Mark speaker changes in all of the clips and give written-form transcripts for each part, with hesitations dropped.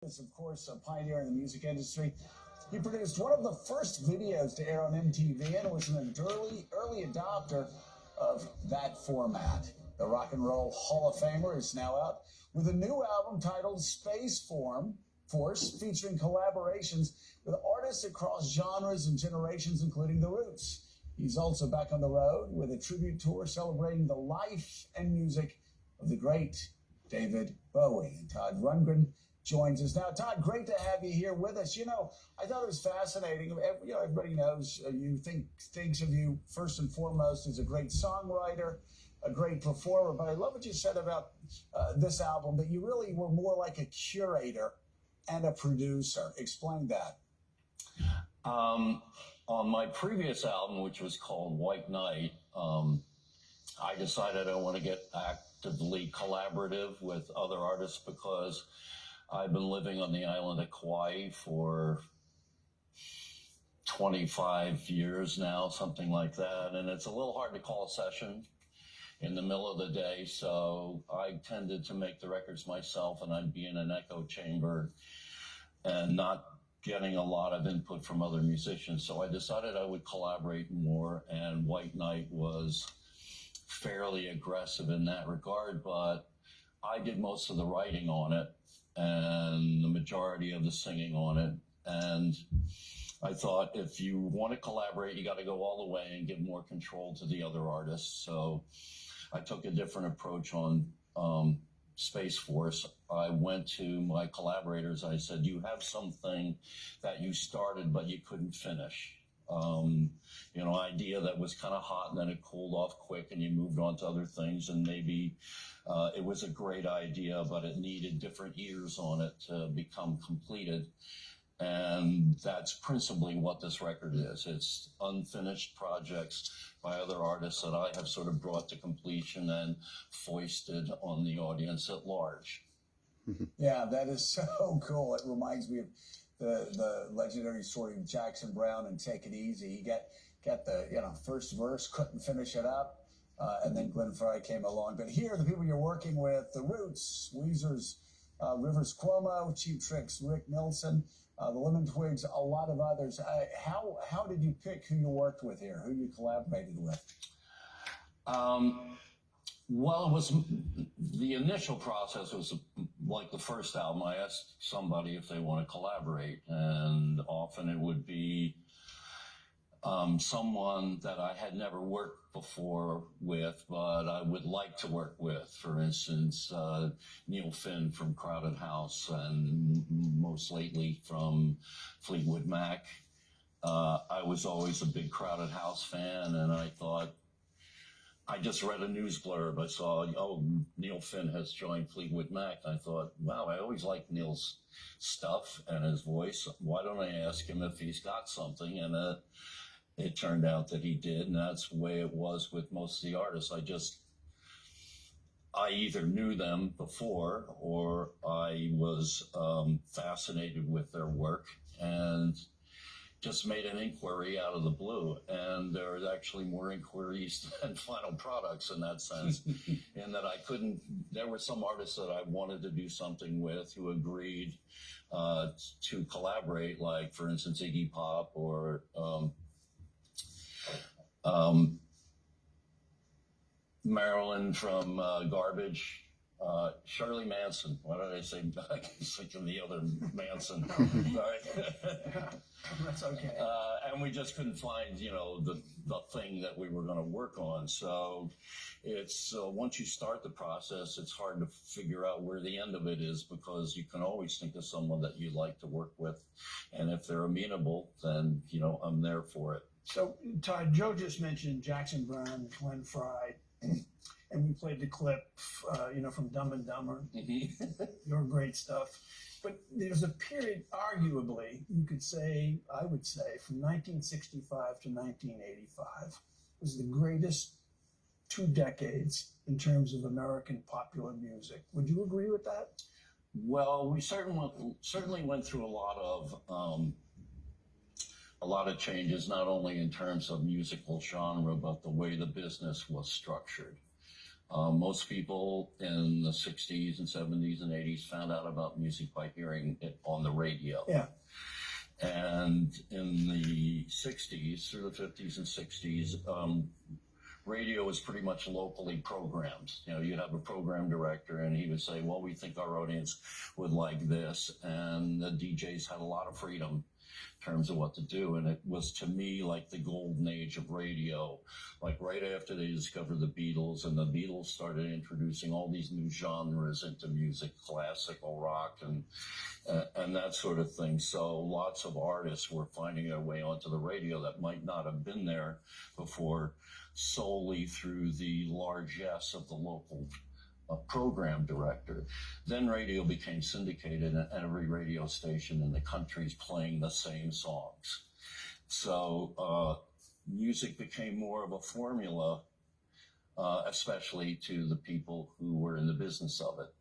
Speaker 1: is, of course, a pioneer in the music industry. He produced one of the first videos to air on MTV and was an early adopter of that format. The Rock and Roll Hall of Famer is now out with a new album titled Force, featuring collaborations with artists across genres and generations, including The Roots. He's also back on the road with a tribute tour celebrating the life and music of the great David Bowie. And Todd Rundgren joins us now. Todd, great to have you here with us. You know, I thought it was fascinating. Everybody knows thinks of you first and foremost as a great songwriter, a great performer. But I love what you said about this album, that you really were more like a curator and a producer. Explain that.
Speaker 2: On my previous album, which was called White Knight, I decided I want to get actively collaborative with other artists because I've been living on the island of Kauai for 25 years now, something like that. And it's a little hard to call a session in the middle of the day. So I tended to make the records myself, and I'd be in an echo chamber and not getting a lot of input from other musicians. So I decided I would collaborate more, and White Knight was fairly aggressive in that regard, but I did most of the writing on it and the majority of the singing on it. And I thought, if you want to collaborate, you got to go all the way and give more control to the other artists. So I took a different approach on Space Force. I went to my collaborators. I said, you have something that you started but you couldn't finish. Idea that was kind of hot, and then it cooled off quick and you moved on to other things, and maybe it was a great idea, but it needed different ears on it to become completed. And that's principally what this record is. It's unfinished projects by other artists that I have sort of brought to completion and foisted on the audience at large.
Speaker 1: Yeah, that is so cool. It reminds me of the legendary story of Jackson Browne and Take It Easy. He got the first verse, couldn't finish it up, and then Glenn Frey came along. But here, the people you're working with, The Roots, Weezer's Rivers Cuomo, Cheap Trick's Rick Nielsen, the Lemon Twigs, a lot of others. How did you pick who you worked with here, who you collaborated with?
Speaker 2: Well, the initial process was like the first album. I asked somebody if they want to collaborate, and often it would be someone that I had never worked before with, but I would like to work with. For instance, Neil Finn from Crowded House, and most lately from Fleetwood Mac. I was always a big Crowded House fan, and I thought, I just read a news blurb. I saw, Neil Finn has joined Fleetwood Mac. I thought, wow, I always liked Neil's stuff and his voice. Why don't I ask him if he's got something? And it turned out that he did, and that's the way it was with most of the artists. I either knew them before, or I was fascinated with their work and just made an inquiry out of the blue. And there was actually more inquiries than final products in that sense, in that there were some artists that I wanted to do something with who agreed to collaborate, like, for instance, Iggy Pop or Marilyn from Garbage, Shirley Manson. Why did I say? I was thinking the other Manson.
Speaker 1: That's okay.
Speaker 2: And we just couldn't find, the thing that we were going to work on. So it's once you start the process, it's hard to figure out where the end of it is, because you can always think of someone that you'd like to work with, and if they're amenable, then I'm there for it.
Speaker 3: So, Todd, Joe just mentioned Jackson Browne and Glenn Frey, and we played the clip, from Dumb and Dumber. Your great stuff. But there's a period, arguably, I would say, from 1965 to 1985 was the greatest 2 decades in terms of American popular music. Would you agree with that?
Speaker 2: Well, we certainly went through a lot of changes, not only in terms of musical genre, but the way the business was structured. Most people in the 60s and 70s and 80s found out about music by hearing it on the radio.
Speaker 3: Yeah.
Speaker 2: And in the 60s, through the 50s and 60s, radio was pretty much locally programmed. You know, you'd have a program director and he would say, well, we think our audience would like this. And the DJs had a lot of freedom in terms of what to do. And it was, to me, like the golden age of radio. Like right after they discovered the Beatles, and the Beatles started introducing all these new genres into music, classical rock and that sort of thing. So lots of artists were finding their way onto the radio that might not have been there before, solely through the largesse of the local program director. Then radio became syndicated, and every radio station in the country is playing the same songs. So music became more of a formula, especially to the people who were in the business of it.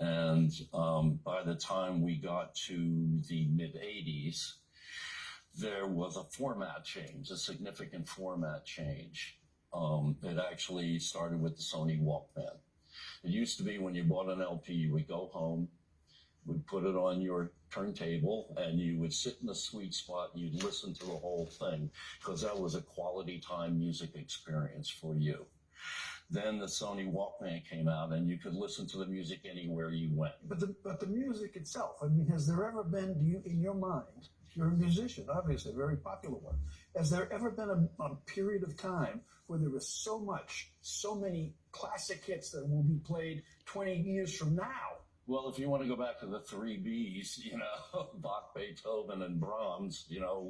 Speaker 2: And by the time we got to the mid-'80s, there was a format change, a significant format change. It actually started with the Sony Walkman. It used to be when you bought an LP, you would go home, would put it on your turntable, and you would sit in the sweet spot and you'd listen to the whole thing, because that was a quality time music experience for you. Then the Sony Walkman came out, and you could listen to the music anywhere you went.
Speaker 3: But the music itself, I mean, has there ever been, do you, in your mind, you're a musician, obviously, a very popular one, has there ever been a period of time where there was so many classic hits that will be played 20 years from now?
Speaker 2: Well, if you want to go back to the three Bs, you know, Bach, Beethoven, and Brahms, you know,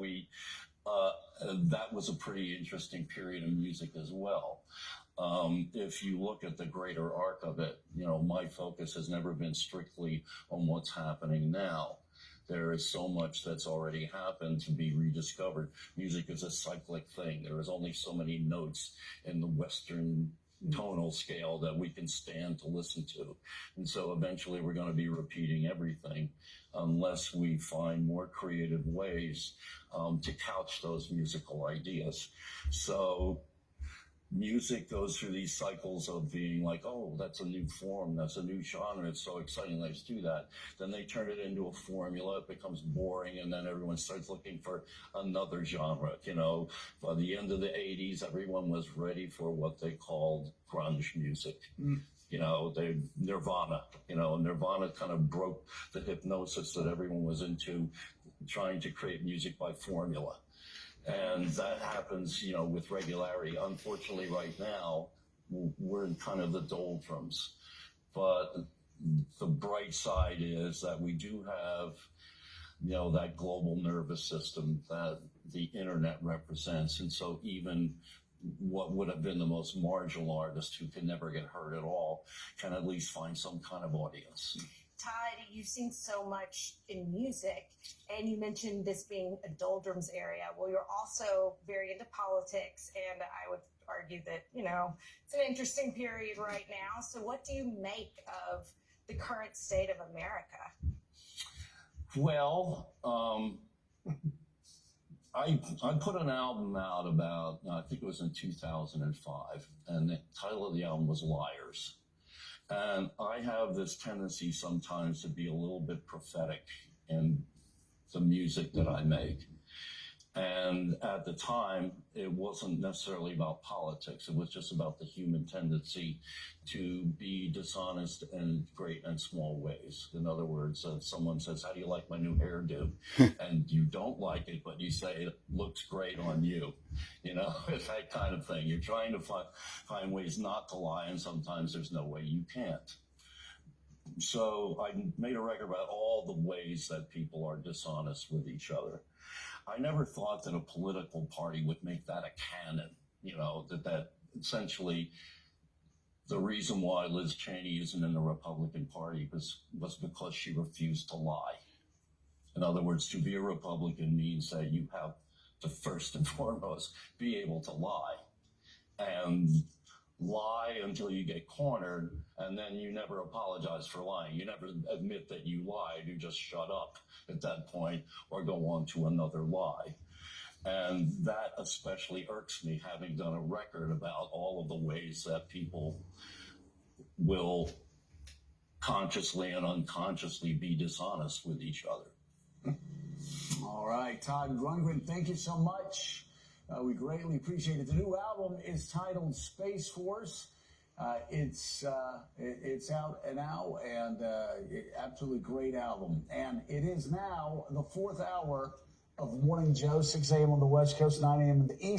Speaker 2: that was a pretty interesting period in music as well. If you look at the greater arc of it, you know, my focus has never been strictly on what's happening now. There is so much that's already happened to be rediscovered. Music is a cyclic thing. There is only so many notes in the Western tonal scale that we can stand to listen to. And so eventually we're going to be repeating everything unless we find more creative ways to couch those musical ideas. So music goes through these cycles of being like, oh, that's a new form, that's a new genre, it's so exciting, let's do that. Then they turn it into a formula, it becomes boring, and then everyone starts looking for another genre. You know, by the end of the 80s, everyone was ready for what they called grunge music. You know, Nirvana kind of broke the hypnosis that everyone was into, trying to create music by formula. And that happens, you know, with regularity. Unfortunately, right now, we're in kind of the doldrums. But the bright side is that we do have, you know, that global nervous system that the internet represents. And so even what would have been the most marginal artist who can never get heard at all can at least find some kind of audience.
Speaker 4: Todd, you've seen so much in music, and you mentioned this being a doldrums area. Well, you're also very into politics, and I would argue that, you know, it's an interesting period right now. So what do you make of the current state of America?
Speaker 2: Well, I put an album out about, I think it was in 2005, and the title of the album was Liars. And I have this tendency sometimes to be a little bit prophetic in the music that I make. And at the time, it wasn't necessarily about politics. It was just about the human tendency to be dishonest in great and small ways. In other words, someone says, how do you like my new hairdo? And you don't like it, but you say, it looks great on you. You know, it's that kind of thing. You're trying to find ways not to lie, and sometimes there's no way you can't. So I made a record about all the ways that people are dishonest with each other. I never thought that a political party would make that a canon, you know, that essentially the reason why Liz Cheney isn't in the Republican Party was because she refused to lie. In other words, to be a Republican means that you have to first and foremost be able to lie. And lie until you get cornered, and then you never apologize for lying. You never admit that you lied. You just shut up at that point or go on to another lie. And that especially irks me, having done a record about all of the ways that people will consciously and unconsciously be dishonest with each other.
Speaker 1: All right, Todd Rundgren, thank you so much. We greatly appreciate it. The new album is titled Space Force. It's out now, and absolutely great album. And it is now the 4th hour of Morning Joe, 6 a.m. on the West Coast, 9 a.m. on the East.